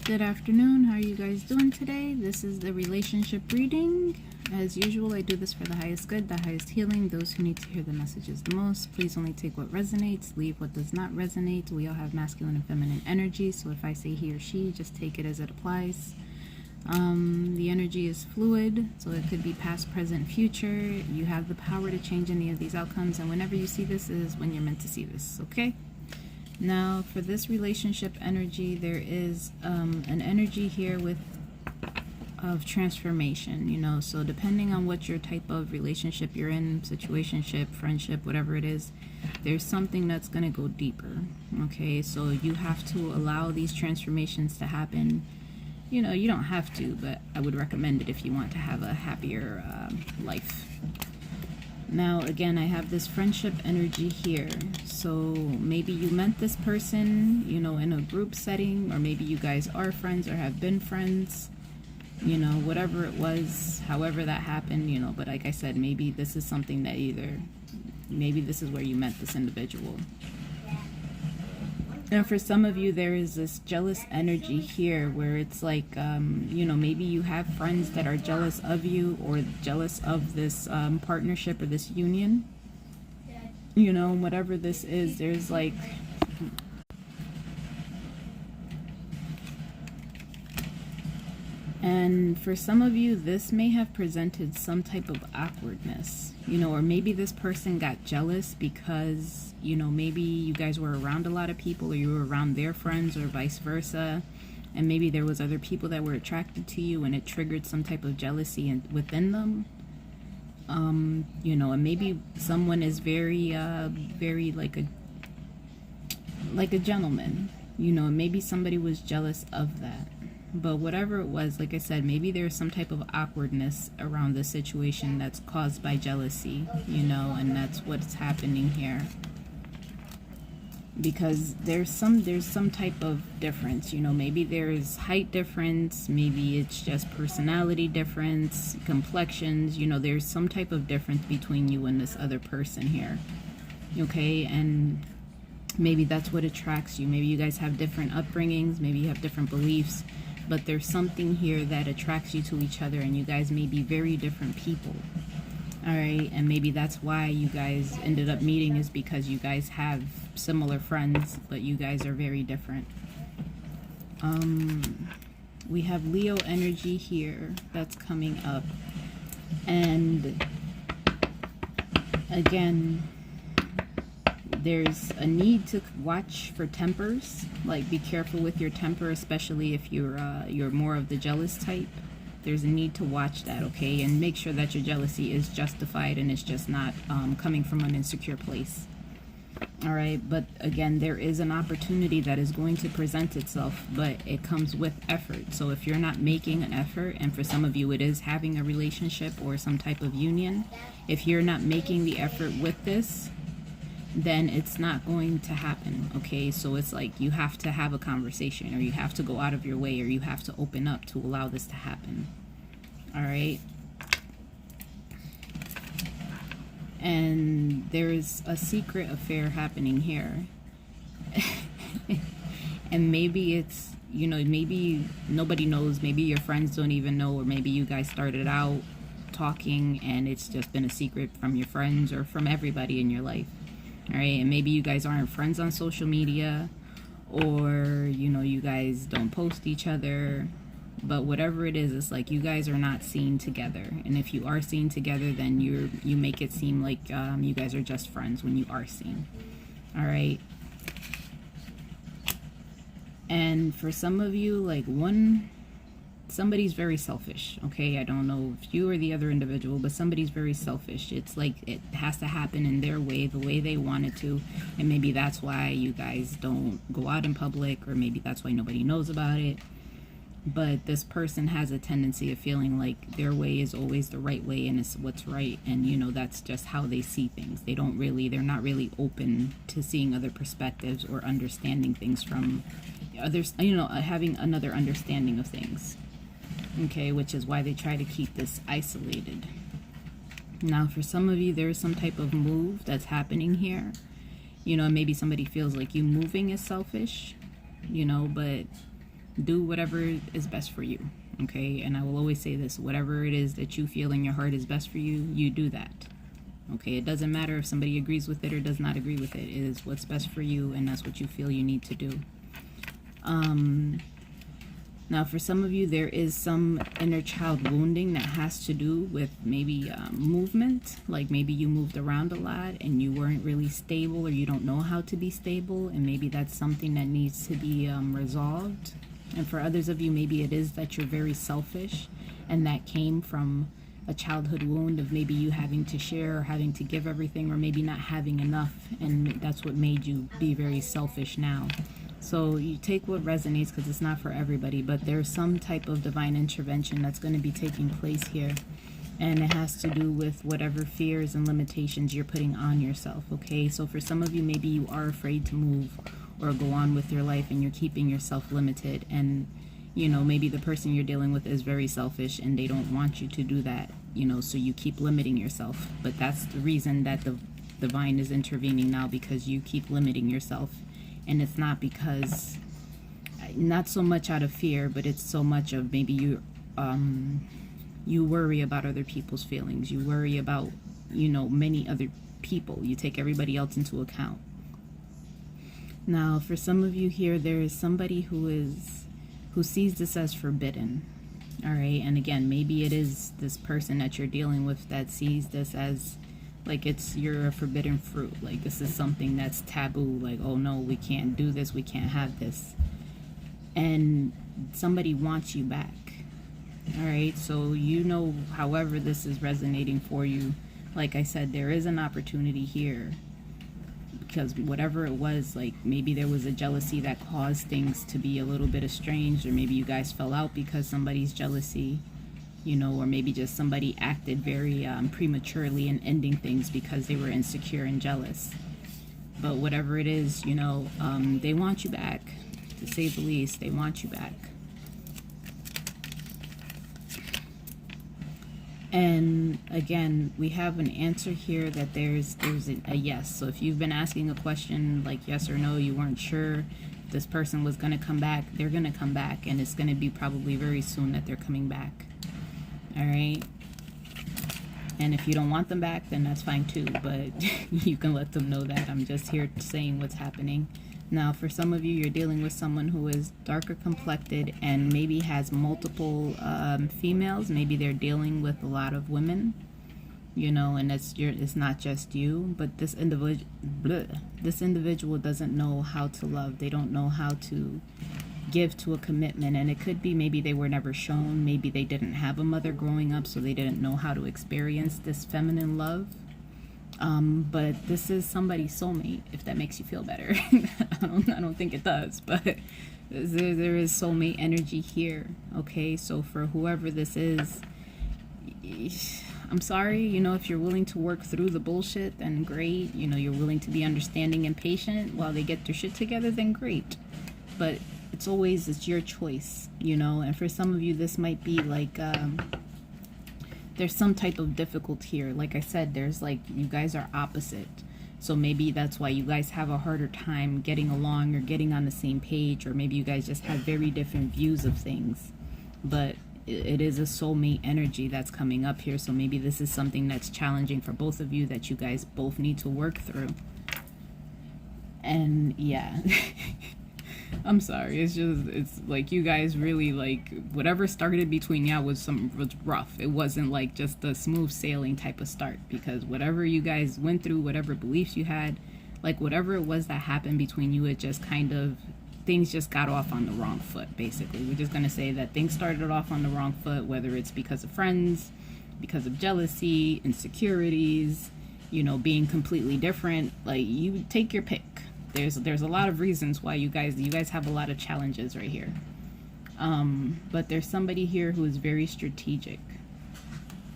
Good afternoon. How are you guys doing today? This is the relationship reading. As usual, I do this for the highest good, the highest healing, those who need to hear the messages the most. Please only take what resonates, leave what does not resonate. We all have masculine and feminine energy, so if I say he or she, just take it as it applies. The energy is fluid, so it could be past, present, future. You have the power to change any of these outcomes, and whenever you see this is when you're meant to see this, okay? Now, for this relationship energy, there is an energy here of transformation, you know, so depending on what your type of relationship you're in, situationship, friendship, whatever it is, there's something that's going to go deeper, okay? So you have to allow these transformations to happen. You know, you don't have to, but I would recommend it if you want to have a happier life. Now, again, I have this friendship energy here. So maybe you met this person, you know, in a group setting, or maybe you guys are friends or have been friends, you know, whatever it was, however that happened, you know. But like I said, maybe this is something that maybe this is where you met this individual. And for some of you, there is this jealous energy here where it's like, you know, maybe you have friends that are jealous of you or jealous of this partnership or this union. You know, whatever this is, there's like... And for some of you, this may have presented some type of awkwardness, you know, or maybe this person got jealous because, you know, maybe you guys were around a lot of people or you were around their friends or vice versa. And maybe there was other people that were attracted to you and it triggered some type of jealousy within them. You know, and maybe someone is very like a gentleman, you know, and maybe somebody was jealous of that. But whatever it was, like I said, maybe there's some type of awkwardness around the situation that's caused by jealousy, you know, and that's what's happening here. Because there's some type of difference, you know, maybe there's height difference, maybe it's just personality difference, complexions, you know, there's some type of difference between you and this other person here, okay? And maybe that's what attracts you. Maybe you guys have different upbringings, maybe you have different beliefs, but there's something here that attracts you to each other, and you guys may be very different people. All right, and maybe that's why you guys ended up meeting, is because you guys have similar friends, but you guys are very different. We have Leo energy here that's coming up, and again, there's a need to watch for tempers, like be careful with your temper, especially if you're more of the jealous type. There's a need to watch that, okay? And make sure that your jealousy is justified and it's just not coming from an insecure place. All right, but again, there is an opportunity that is going to present itself, but it comes with effort. So if you're not making an effort, and for some of you it is having a relationship or some type of union, if you're not making the effort with this, then it's not going to happen, okay? So it's like you have to have a conversation, or you have to go out of your way, or you have to open up to allow this to happen. All right? And there's a secret affair happening here. And maybe it's, you know, maybe nobody knows, maybe your friends don't even know, or maybe you guys started out talking and it's just been a secret from your friends or from everybody in your life. All right, and maybe you guys aren't friends on social media, or, you know, you guys don't post each other, but whatever it is, it's like you guys are not seen together. And if you are seen together, then you make it seem like you guys are just friends when you are seen. All right. And for some of you, like somebody's very selfish, okay? I don't know if you or the other individual, but somebody's very selfish. It's like it has to happen in their way, the way they want it to, and maybe that's why you guys don't go out in public, or maybe that's why nobody knows about it. But this person has a tendency of feeling like their way is always the right way and it's what's right, and, you know, that's just how they see things. They're not really open to seeing other perspectives or understanding things from others, you know, having another understanding of things. Okay, which is why they try to keep this isolated. Now, for some of you, there's some type of move that's happening here. You know, maybe somebody feels like you moving is selfish, you know, but do whatever is best for you. Okay, and I will always say this, whatever it is that you feel in your heart is best for you, you do that. Okay, it doesn't matter if somebody agrees with it or does not agree with it. It is what's best for you, and that's what you feel you need to do. Now, for some of you, there is some inner child wounding that has to do with maybe movement. Like maybe you moved around a lot and you weren't really stable, or you don't know how to be stable, and maybe that's something that needs to be resolved. And for others of you, maybe it is that you're very selfish, and that came from a childhood wound of maybe you having to share or having to give everything, or maybe not having enough, and that's what made you be very selfish now. So you take what resonates, because it's not for everybody, but there's some type of divine intervention that's going to be taking place here, and it has to do with whatever fears and limitations you're putting on yourself. Okay, so for some of you, maybe you are afraid to move or go on with your life, and you're keeping yourself limited, and you know, maybe the person you're dealing with is very selfish and they don't want you to do that, you know, so you keep limiting yourself. But that's the reason that the divine is intervening now, because you keep limiting yourself. And it's not because, not so much out of fear, but it's so much of maybe you worry about other people's feelings. You worry about, you know, many other people. You take everybody else into account. Now, for some of you here, there is somebody who sees this as forbidden. All right, and again, maybe it is this person that you're dealing with that sees this as like you're a forbidden fruit, like this is something that's taboo, like, oh no, we can't do this, we can't have this. And somebody wants you back. All right, so you know, however this is resonating for you, like I said, there is an opportunity here, because whatever it was, like maybe there was a jealousy that caused things to be a little bit estranged, or maybe you guys fell out because somebody's jealousy, you know, or maybe just somebody acted very prematurely in ending things because they were insecure and jealous. But whatever it is, you know, they want you back, to say the least. They want you back. And again, we have an answer here that there's a yes. So if you've been asking a question like yes or no, you weren't sure if this person was going to come back, they're going to come back, and it's going to be probably very soon that they're coming back. All right, and if you don't want them back, then that's fine too, but you can let them know that. I'm just here saying what's happening. Now, for some of you, you're dealing with someone who is darker complected and maybe has multiple females. Maybe they're dealing with a lot of women, you know, and it's not just you, but this individual doesn't know how to love. They don't know how to give to a commitment, and it could be maybe they were never shown, maybe they didn't have a mother growing up, so they didn't know how to experience this feminine love. But this is somebody's soulmate, if that makes you feel better. I don't think it does, but there is soulmate energy here. Okay, so for whoever this is, I'm sorry, you know, if you're willing to work through the bullshit, then great. You know, you're willing to be understanding and patient while they get their shit together, then great. But it's your choice, you know. And for some of you, this might be like there's some type of difficulty here. Like I said, there's like, you guys are opposite, so maybe that's why you guys have a harder time getting along or getting on the same page, or maybe you guys just have very different views of things. But it is a soulmate energy that's coming up here, so maybe this is something that's challenging for both of you that you guys both need to work through. And yeah. I'm sorry, it's like you guys really, like, whatever started between y'all was rough. It wasn't like just a smooth sailing type of start, because whatever you guys went through, whatever beliefs you had, like whatever it was that happened between you, it just kind of, things just got off on the wrong foot, basically. We're just gonna say that things started off on the wrong foot, whether it's because of friends, because of jealousy, insecurities, you know, being completely different. Like, you take your pick. There's a lot of reasons why you guys have a lot of challenges right here. But there's somebody here who is very strategic.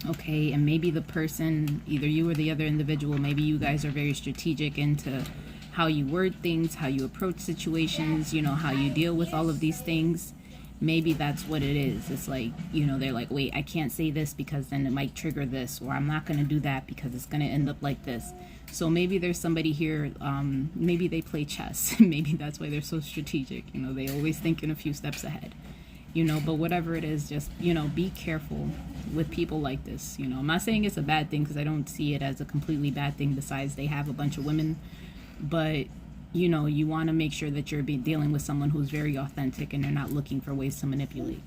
Okay, and maybe the person, either you or the other individual, maybe you guys are very strategic into how you word things, how you approach situations, you know, how you deal with all of these things. maybe that's what it is. It's like, you know, they're like, wait, I can't say this because then it might trigger this, or I'm not going to do that because it's going to end up like this. So maybe there's somebody here, maybe they play chess. Maybe that's why they're so strategic. You know, they always thinking a few steps ahead. You know, but whatever it is, just, you know, be careful with people like this. You know, I'm not saying it's a bad thing because I don't see it as a completely bad thing, besides they have a bunch of women. But you know, you want to make sure that you're dealing with someone who's very authentic and they're not looking for ways to manipulate.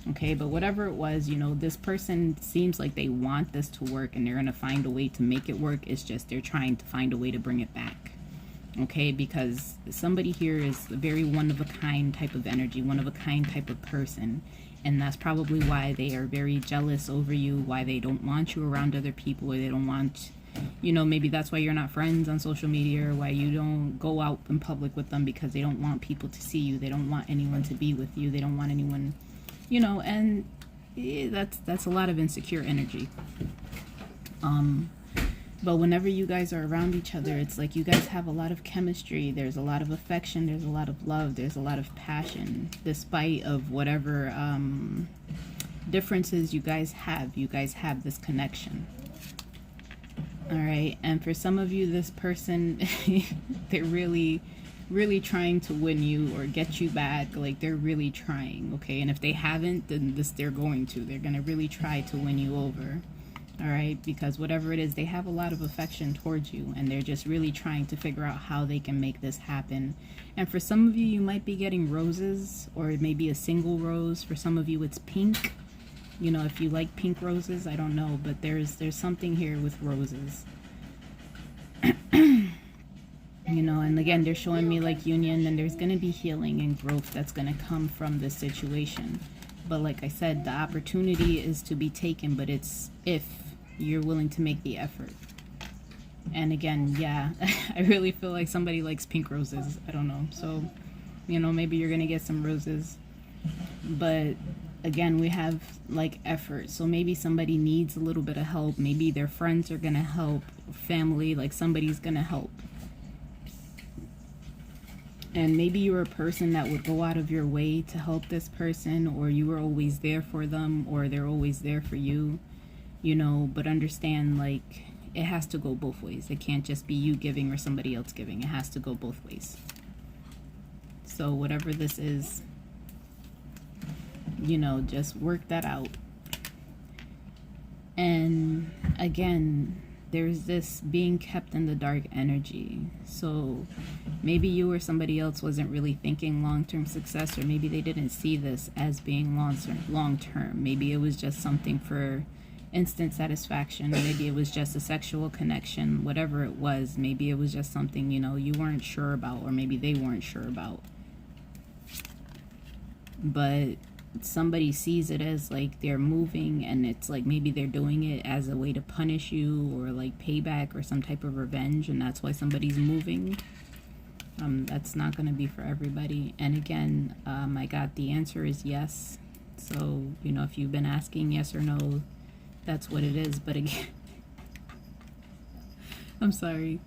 Okay, but whatever it was, you know, this person seems like they want this to work and they're going to find a way to make it work. It's just they're trying to find a way to bring it back. Okay, because somebody here is a very one-of-a-kind type of energy, one-of-a-kind type of person. And that's probably why they are very jealous over you, why they don't want you around other people, or they don't want, you know, maybe that's why you're not friends on social media, or why you don't go out in public with them, because they don't want people to see you. They don't want anyone to be with you. They don't want anyone, you know, and that's a lot of insecure energy. But whenever you guys are around each other, it's like you guys have a lot of chemistry. There's a lot of affection. There's a lot of love. There's a lot of passion. Despite of whatever differences you guys have this connection. All right. And for some of you, this person, they're really, really trying to win you or get you back. Like, they're really trying. Okay. And if they haven't, then they're going to. They're going to really try to win you over. All right, because whatever it is, they have a lot of affection towards you, and they're just really trying to figure out how they can make this happen. And for some of you, you might be getting roses, or maybe a single rose. For some of you, it's pink. You know, if you like pink roses, I don't know, but there's something here with roses. You know, and again, they're showing me like union, and there's going to be healing and growth that's going to come from this situation. But like I said, the opportunity is to be taken, but it's if you're willing to make the effort. And again, yeah, I really feel like somebody likes pink roses. I don't know. So, you know, maybe you're going to get some roses. But again, we have like effort. So maybe somebody needs a little bit of help. Maybe their friends are going to help. Family, like somebody's going to help. And maybe you're a person that would go out of your way to help this person, or you were always there for them, or they're always there for you, you know, but understand, like, it has to go both ways. It can't just be you giving or somebody else giving. It has to go both ways. So whatever this is, you know, just work that out. And again, there's this being kept in the dark energy. So maybe you or somebody else wasn't really thinking long-term success, or maybe they didn't see this as being long-term. Maybe it was just something for instant satisfaction, or maybe it was just a sexual connection. Whatever it was, maybe it was just something, you know, you weren't sure about, or maybe they weren't sure about. But somebody sees it as like they're moving, and it's like maybe they're doing it as a way to punish you, or like payback, or some type of revenge, and that's why somebody's moving. That's not going to be for everybody. And again, I got the answer is yes. So, you know, if you've been asking yes or no, that's what it is. But again, I'm sorry.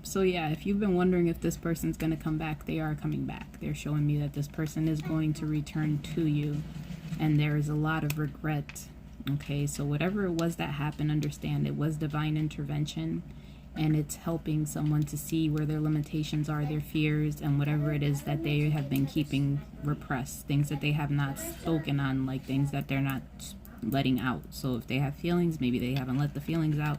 So yeah, if you've been wondering if this person's going to come back, they are coming back. They're showing me that this person is going to return to you, and there is a lot of regret. Okay, so whatever it was that happened, understand it was divine intervention, and it's helping someone to see where their limitations are, their fears, and whatever it is that they have been keeping repressed, things that they have not spoken on, like things that they're not letting out. So if they have feelings, maybe they haven't let the feelings out.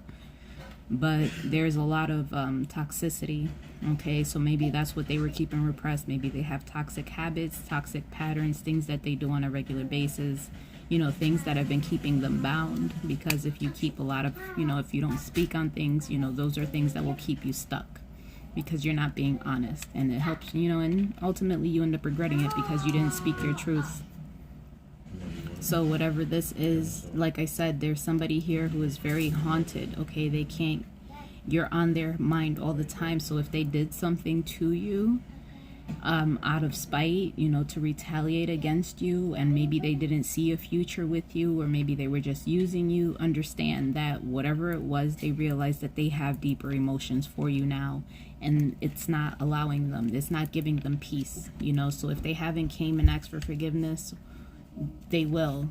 But there's a lot of toxicity. Okay, so maybe that's what they were keeping repressed. Maybe they have toxic habits, toxic patterns, things that they do on a regular basis, you know, things that have been keeping them bound. Because if you keep a lot of, you know, if you don't speak on things, you know, those are things that will keep you stuck, because you're not being honest, and it helps, you know, and ultimately you end up regretting it because you didn't speak your truth. So whatever this is, like I said, there's somebody here who is very haunted. Okay, they can't, you're on their mind all the time. So if they did something to you, out of spite, you know, to retaliate against you, and maybe they didn't see a future with you, or maybe they were just using you. Understand that whatever it was, they realized that they have deeper emotions for you now, and it's not allowing them, it's not giving them peace, you know. So if they haven't came and asked for forgiveness, they will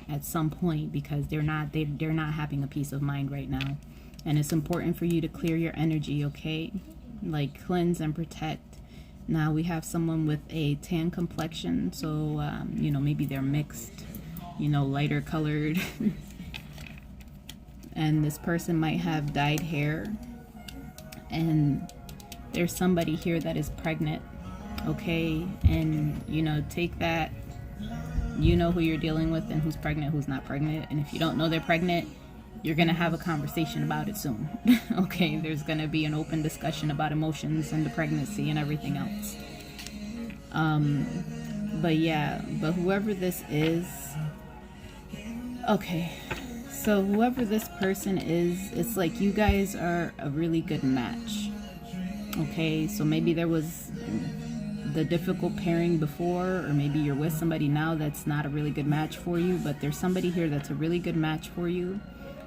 at some point, because they're not having a peace of mind right now. And it's important for you to clear your energy, okay? Like, cleanse and protect. Now we have someone with a tan complexion, so you know, maybe they're mixed, you know, lighter colored. And this person might have dyed hair, and there's somebody here that is pregnant, okay? And you know, take that, you know who you're dealing with and who's pregnant, who's not pregnant. And if you don't know they're pregnant, you're gonna have a conversation about it soon. Okay, there's gonna be an open discussion about emotions and the pregnancy and everything else. But yeah, but whoever this is, okay, so whoever this person is, it's like you guys are a really good match. Okay, so maybe there was the difficult pairing before, or maybe you're with somebody now that's not a really good match for you, but there's somebody here that's a really good match for you.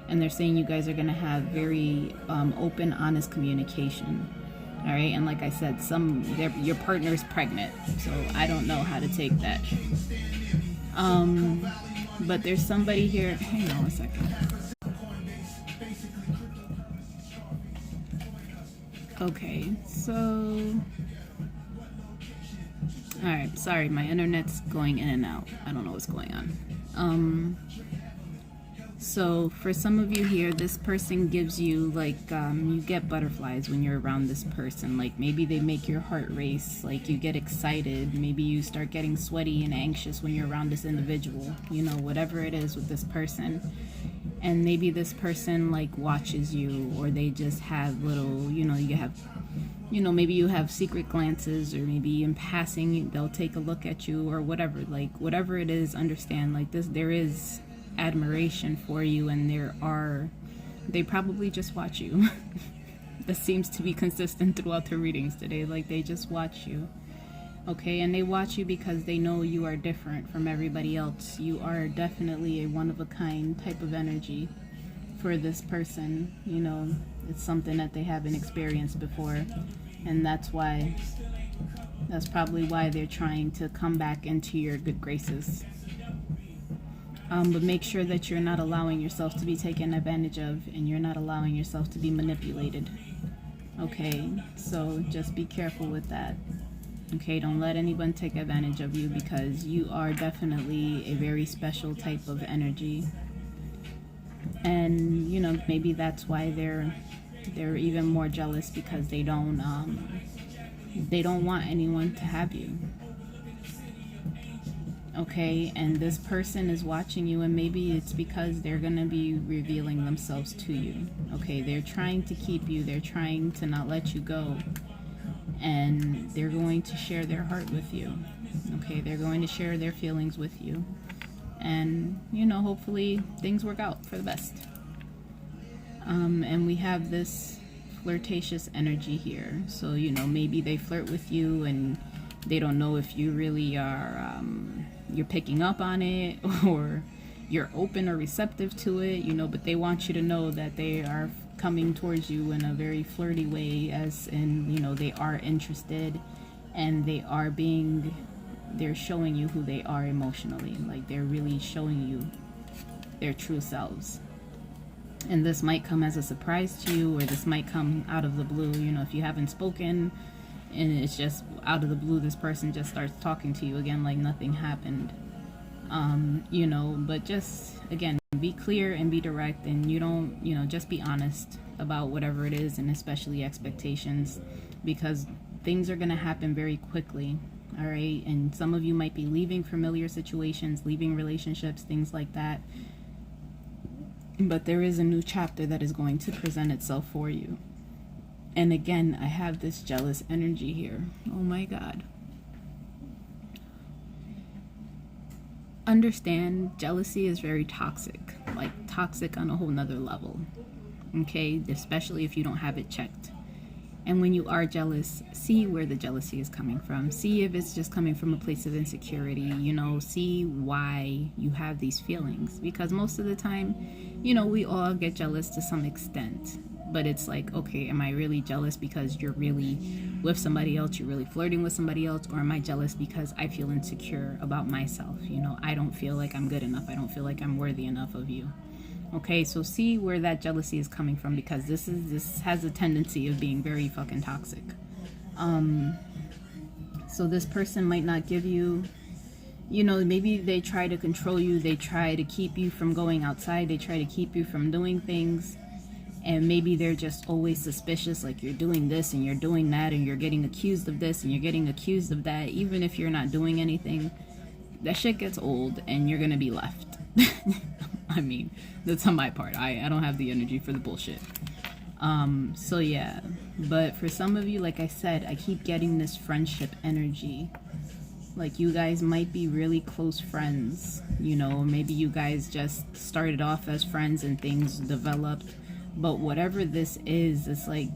And they're saying you guys are going to have very open, honest communication. All right. And like I said, your partner is pregnant, so I don't know how to take that. But there's somebody here. Hang on a second. Okay. So, all right. Sorry, my internet's going in and out. I don't know what's going on. So for some of you here, this person gives you like, you get butterflies when you're around this person. Like maybe they make your heart race, like you get excited. Maybe you start getting sweaty and anxious when you're around this individual, you know, whatever it is with this person. And maybe this person like watches you, or they just have little, you know, maybe you have secret glances, or maybe in passing, they'll take a look at you or whatever. Like whatever it is, understand like this, there is admiration for you, and they probably just watch you. That seems to be consistent throughout the readings today. Like they just watch you, okay? And they watch you because they know you are different from everybody else. You are definitely a one-of-a-kind type of energy for this person. You know, it's something that they haven't experienced before, and that's probably why they're trying to come back into your good graces. But make sure that you're not allowing yourself to be taken advantage of, and you're not allowing yourself to be manipulated. Okay, so just be careful with that. Okay, don't let anyone take advantage of you, because you are definitely a very special type of energy. And you know, maybe that's why they're even more jealous, because they don't want anyone to have you. Okay, and this person is watching you, and maybe it's because they're going to be revealing themselves to you. Okay, they're trying to keep you, they're trying to not let you go, and they're going to share their heart with you. Okay, they're going to share their feelings with you, and you know, hopefully things work out for the best. And we have this flirtatious energy here, so you know, maybe they flirt with you and they don't know if you really are you're picking up on it, or you're open or receptive to it, you know, but they want you to know that they are coming towards you in a very flirty way, as in, you know, they are interested, and they're showing you who they are emotionally. Like they're really showing you their true selves. And this might come as a surprise to you, or this might come out of the blue, you know, if you haven't spoken, and it's just out of the blue, this person just starts talking to you again like nothing happened. You know, but just again, be clear and be direct, and you don't, you know, just be honest about whatever it is, and especially expectations, because things are going to happen very quickly. All right, and some of you might be leaving familiar situations, leaving relationships, things like that, but there is a new chapter that is going to present itself for you. And again, I have this jealous energy here. Oh my God. Understand, jealousy is very toxic, like toxic on a whole nother level. Okay, especially if you don't have it checked. And when you are jealous, see where the jealousy is coming from. See if it's just coming from a place of insecurity, you know, see why you have these feelings. Because most of the time, you know, we all get jealous to some extent. But it's like, okay, am I really jealous because you're really with somebody else, you're really flirting with somebody else? Or am I jealous because I feel insecure about myself? You know, I don't feel like I'm good enough. I don't feel like I'm worthy enough of you. Okay, so see where that jealousy is coming from, because this has a tendency of being very fucking toxic. So this person might not give you, you know, maybe they try to control you, they try to keep you from going outside, they try to keep you from doing things, and maybe they're just always suspicious, like you're doing this and you're doing that and you're getting accused of this and you're getting accused of that, even if you're not doing anything. That shit gets old and you're gonna be left. I mean, that's on my part. I don't have the energy for the bullshit. So yeah, but for some of you, like I said, I keep getting this friendship energy. Like you guys might be really close friends, you know, maybe you guys just started off as friends and things developed, but whatever this is, it's like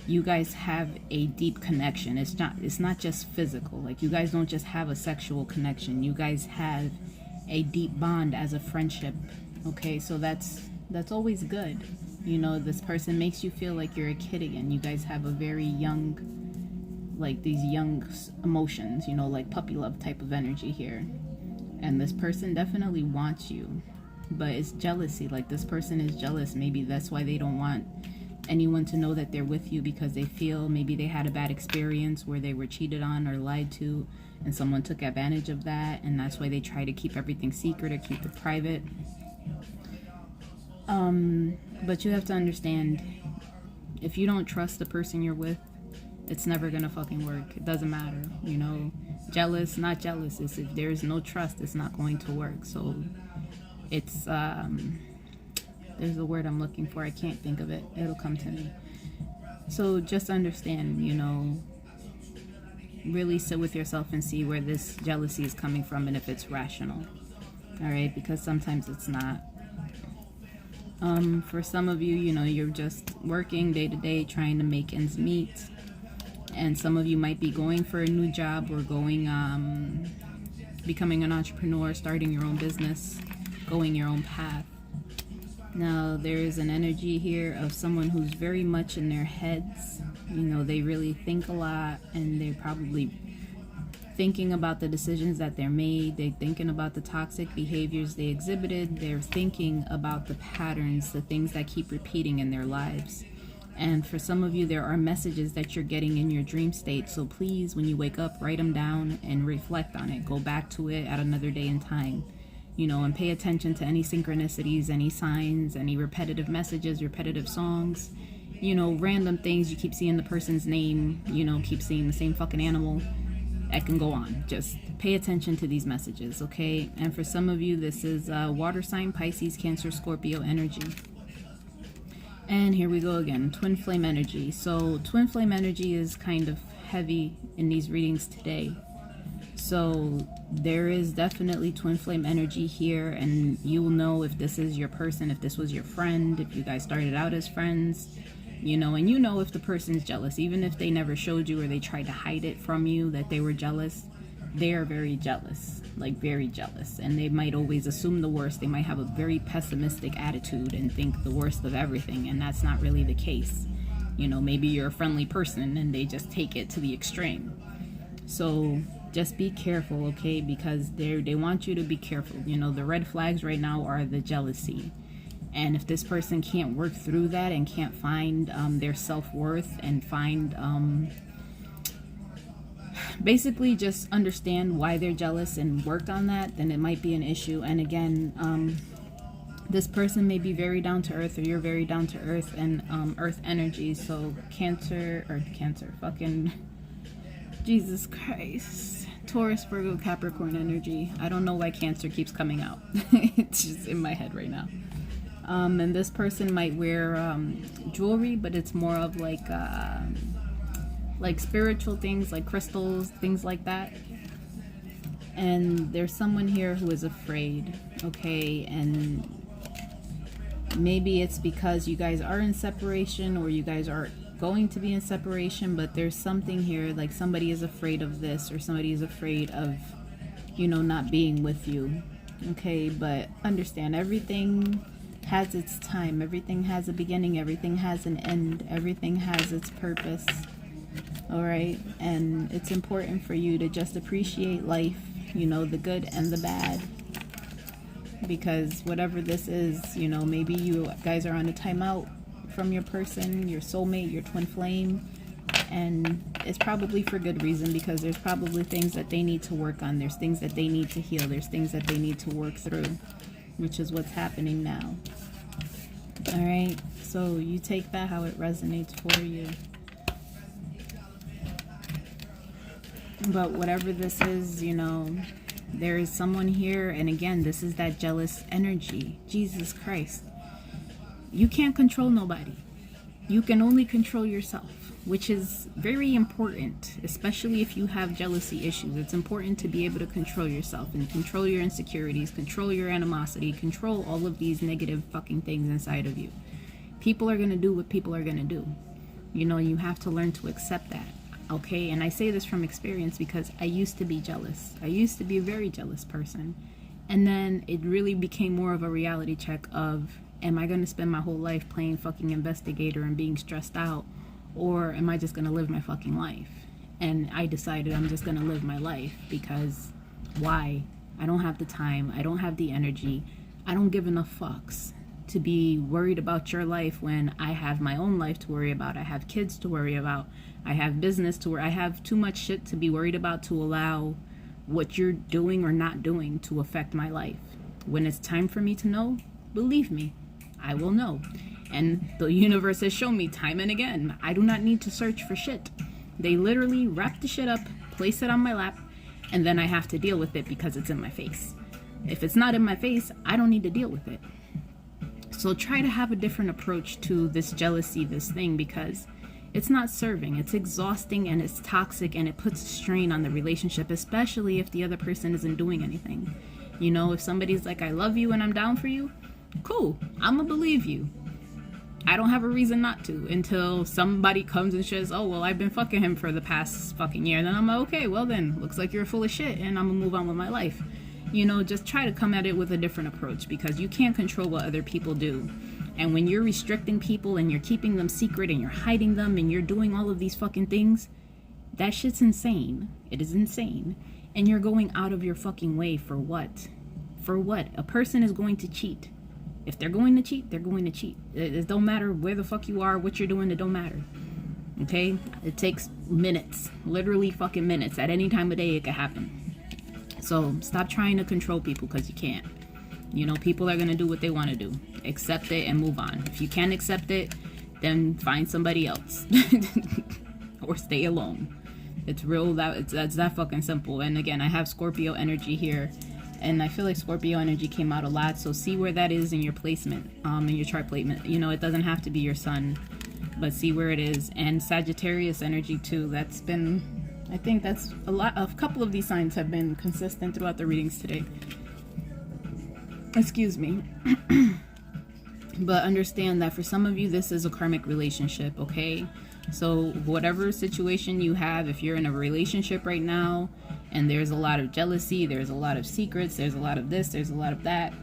you guys have a deep connection. It's not just physical. Like you guys don't just have a sexual connection. You guys have a deep bond as a friendship. Okay, so that's always good. You know, this person makes you feel like you're a kid again. You guys have a very young, like these young emotions, you know, like puppy love type of energy here. And this person definitely wants you, but it's jealousy. Like this person is jealous. Maybe that's why they don't want anyone to know that they're with you, because they feel maybe they had a bad experience where they were cheated on or lied to and someone took advantage of that, and that's why they try to keep everything secret or keep it private. But you have to understand, if you don't trust the person you're with, it's never gonna fucking work. It doesn't matter, you know, jealous, not jealous. It's if there's no trust, it's not going to work. So it's there's a word I'm looking for, I can't think of it, it'll come to me. So just understand, you know, really sit with yourself and see where this jealousy is coming from and if it's rational. All right, because sometimes it's not. For some of you, you know, you're just working day to day trying to make ends meet, and some of you might be going for a new job or going becoming an entrepreneur, starting your own business, going your own path. Now there is an energy here of someone who's very much in their heads. You know, they really think a lot, and they're probably thinking about the decisions that they're made. They're thinking about the toxic behaviors they exhibited. They're thinking about the patterns, the things that keep repeating in their lives. And for some of you, there are messages that you're getting in your dream state. So please, when you wake up, write them down and reflect on it. Go back to it at another day and time, you know, and pay attention to any synchronicities, any signs, any repetitive messages, repetitive songs, you know, random things. You keep seeing the person's name, you know, keep seeing the same fucking animal. I can go on. Just pay attention to these messages, okay? And for some of you, this is water sign, Pisces, Cancer, Scorpio energy. And here we go again, twin flame energy. So twin flame energy is kind of heavy in these readings today. So there is definitely twin flame energy here, and you'll know if this is your person, if this was your friend, if you guys started out as friends, you know, and you know if the person's jealous, even if they never showed you or they tried to hide it from you that they were jealous. They are very jealous, like very jealous, and they might always assume the worst. They might have a very pessimistic attitude and think the worst of everything, and that's not really the case. You know, maybe you're a friendly person and they just take it to the extreme. So just be careful, okay? Because they want you to be careful. You know, the red flags right now are the jealousy. And if this person can't work through that and can't find their self-worth and find basically just understand why they're jealous and work on that, then it might be an issue. And again, this person may be very down to earth, or you're very down to earth and earth energy. So Cancer, fucking Jesus Christ, Taurus, Virgo, Capricorn energy. I don't know why Cancer keeps coming out. It's just in my head right now. And this person might wear jewelry, but it's more of like spiritual things, like crystals, things like that. And there's someone here who is afraid, okay? And maybe it's because you guys are in separation, or you guys are going to be in separation, but there's something here, like somebody is afraid of this, or somebody is afraid of, you know, not being with you. Okay, but understand, everything has its time. Everything has a beginning. Everything has an end. Everything has its purpose. All right, and it's important for you to just appreciate life, you know, the good and the bad, because whatever this is, you know, maybe you guys are on a timeout from your person, your soulmate, your twin flame, and it's probably for good reason, because there's probably things that they need to work on. There's things that they need to heal. There's things that they need to work through, which is what's happening now. All right, so you take that how it resonates for you. But whatever this is, you know, there is someone here, and again, this is that jealous energy. Jesus Christ. You can't control nobody. You can only control yourself, which is very important, especially if you have jealousy issues. It's important to be able to control yourself and control your insecurities, control your animosity, control all of these negative fucking things inside of you. People are going to do what people are going to do. You know, you have to learn to accept that. Okay, and I say this from experience because I used to be jealous. I used to be a very jealous person. And then it really became more of a reality check of, am I going to spend my whole life playing fucking investigator and being stressed out? Or am I just going to live my fucking life? And I decided I'm just going to live my life, because why? I don't have the time. I don't have the energy. I don't give enough fucks to be worried about your life when I have my own life to worry about. I have kids to worry about. I have business to worry. I have too much shit to be worried about to allow what you're doing or not doing to affect my life. When it's time for me to know, believe me, I will know. And the universe has shown me time and again, I do not need to search for shit. They literally wrap the shit up, place it on my lap, and then I have to deal with it because it's in my face. If it's not in my face, I don't need to deal with it. So try to have a different approach to this jealousy, this thing, because it's not serving. It's exhausting and it's toxic, and it puts a strain on the relationship, especially if the other person isn't doing anything. You know, if somebody's like, I love you and I'm down for you, cool, I'm gonna believe you. I don't have a reason not to, until somebody comes and says, oh, well, I've been fucking him for the past fucking year. And then I'm like, okay, well then, looks like you're full of shit, and I'm gonna move on with my life. You know, just try to come at it with a different approach, because you can't control what other people do. And when you're restricting people and you're keeping them secret and you're hiding them and you're doing all of these fucking things, that shit's insane. It is insane. And you're going out of your fucking way for what? For what? A person is going to cheat. If they're going to cheat, they're going to cheat. It don't matter where the fuck you are, what you're doing, it don't matter. Okay? It takes minutes. Literally fucking minutes. At any time of day, it could happen. So stop trying to control people, because you can't. You know, people are going to do what they want to do. Accept it and move on. If you can't accept it, then find somebody else. Or stay alone. It's real. That's that fucking simple. And again, I have Scorpio energy here. And I feel like Scorpio energy came out a lot. So see where that is in your placement, in your chart placement. You know, it doesn't have to be your sun, but see where it is. And Sagittarius energy too. That's been, I think that's a couple of these signs have been consistent throughout the readings today. Excuse me. But understand that for some of you, this is a karmic relationship, okay? So whatever situation you have, if you're in a relationship right now and there's a lot of jealousy, there's a lot of secrets, there's a lot of this, there's a lot of that,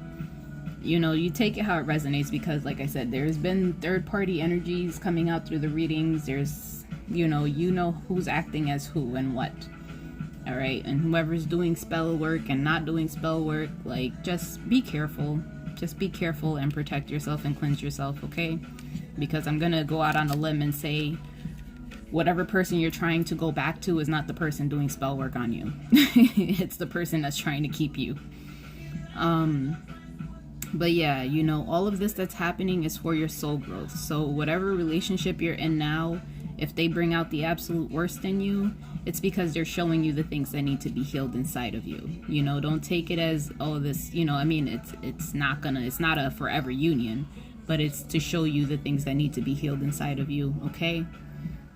you know, you take it how it resonates, because like I said, there's been third-party energies coming out through the readings. There's, you know who's acting as who and what. All right, and whoever's doing spell work and not doing spell work, like, just be careful. Just be careful and protect yourself and cleanse yourself, okay? Because I'm gonna go out on a limb and say whatever person you're trying to go back to is not the person doing spell work on you. It's the person that's trying to keep you. But yeah, you know, all of this that's happening is for your soul growth. So whatever relationship you're in now, if they bring out the absolute worst in you, it's because they're showing you the things that need to be healed inside of you. You know, don't take it as, oh, this, you know, I mean, it's not a forever union, but it's to show you the things that need to be healed inside of you, okay?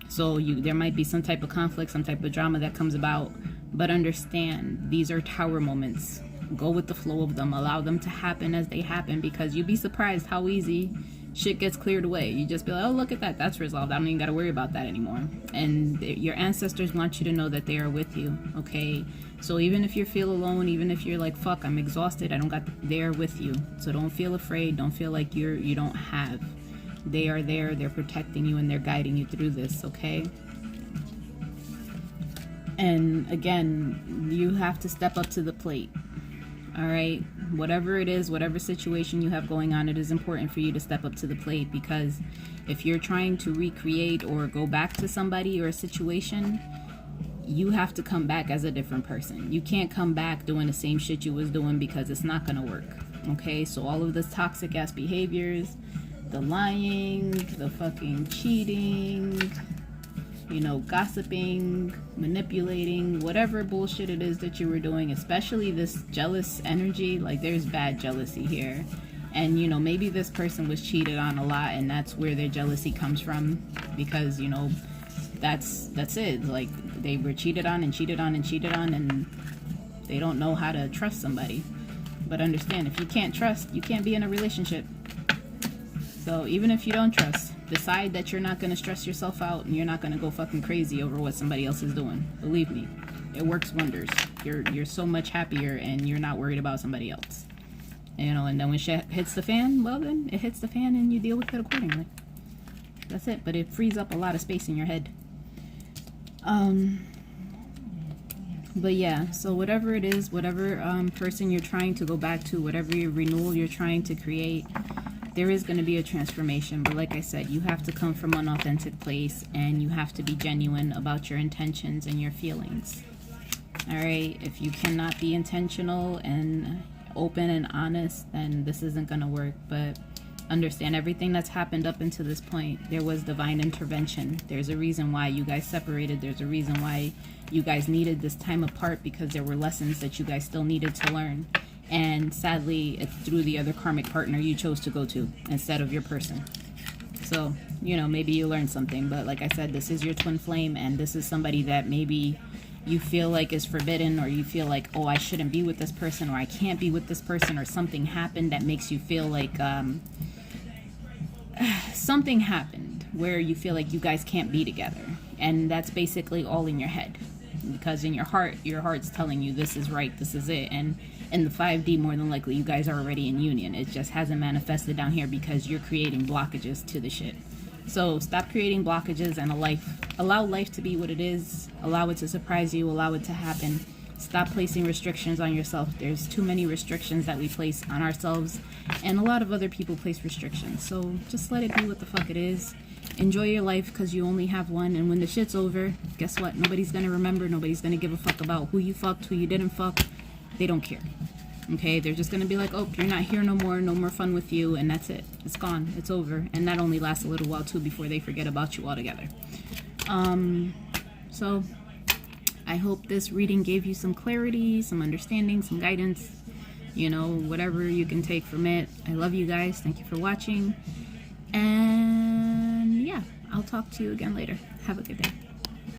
So there might be some type of conflict, some type of drama that comes about, but understand, these are tower moments. Go with the flow of them. Allow them to happen as they happen, because you'd be surprised how easy shit gets cleared away. You just be like, oh, look at that, that's resolved. I don't even got to worry about that anymore. And your ancestors want you to know that they are with you, okay? So even if you feel alone, even if you're like, fuck, I'm exhausted, I don't got, they're with you. So don't feel afraid, don't feel like you don't have. They are there, they're protecting you, and they're guiding you through this, okay? And again, you have to step up to the plate. All right, whatever it is, whatever situation you have going on, it is important for you to step up to the plate, because if you're trying to recreate or go back to somebody or a situation, you have to come back as a different person. You can't come back doing the same shit you was doing, because it's not gonna work. Okay, so all of this toxic ass behaviors, the lying, the fucking cheating, you know, gossiping, manipulating, whatever bullshit it is that you were doing, especially this jealous energy, like there's bad jealousy here. And, you know, maybe this person was cheated on a lot, and that's where their jealousy comes from, because, you know, that's it. Like, they were cheated on and cheated on and cheated on, and they don't know how to trust somebody. But understand, if you can't trust, you can't be in a relationship. So even if you don't trust, decide that you're not going to stress yourself out, and you're not going to go fucking crazy over what somebody else is doing. Believe me, it works wonders. You're so much happier, and you're not worried about somebody else. You know, and then when shit hits the fan, well then, it hits the fan and you deal with it accordingly. That's it, but it frees up a lot of space in your head. But yeah, so whatever it is, whatever person you're trying to go back to, whatever your renewal you're trying to create, there is going to be a transformation. But like I said, you have to come from an authentic place, and you have to be genuine about your intentions and your feelings. All right, if you cannot be intentional and open and honest, then this isn't going to work. But understand, everything that's happened up until this point, there was divine intervention. There's a reason why you guys separated. There's a reason why you guys needed this time apart, because there were lessons that you guys still needed to learn. And sadly, it's through the other karmic partner you chose to go to instead of your person. So, you know, maybe you learned something. But like I said, this is your twin flame, and this is somebody that maybe you feel like is forbidden, or you feel like, oh, I shouldn't be with this person, or I can't be with this person, or something happened that makes you feel like something happened where you feel like you guys can't be together. And that's basically all in your head, because in your heart's telling you this is right, this is it. And in the 5D, more than likely you guys are already in union. It just hasn't manifested down here because you're creating blockages to the shit. So stop creating blockages and allow life to be what it is. Allow it to surprise you, allow it to happen. Stop placing restrictions on yourself. There's too many restrictions that we place on ourselves, and a lot of other people place restrictions. So just let it be what the fuck it is. Enjoy your life, because you only have one, and when the shit's over, guess what? Nobody's gonna remember, nobody's gonna give a fuck about who you fucked, who you didn't fuck. They don't care. Okay, they're just gonna be like, oh, you're not here no more fun with you, and that's it. It's gone, it's over. And that only lasts a little while too before they forget about you altogether. So I hope this reading gave you some clarity, some understanding, some guidance, you know, whatever you can take from it. I love you guys. Thank you for watching. And yeah, I'll talk to you again later. Have a good day.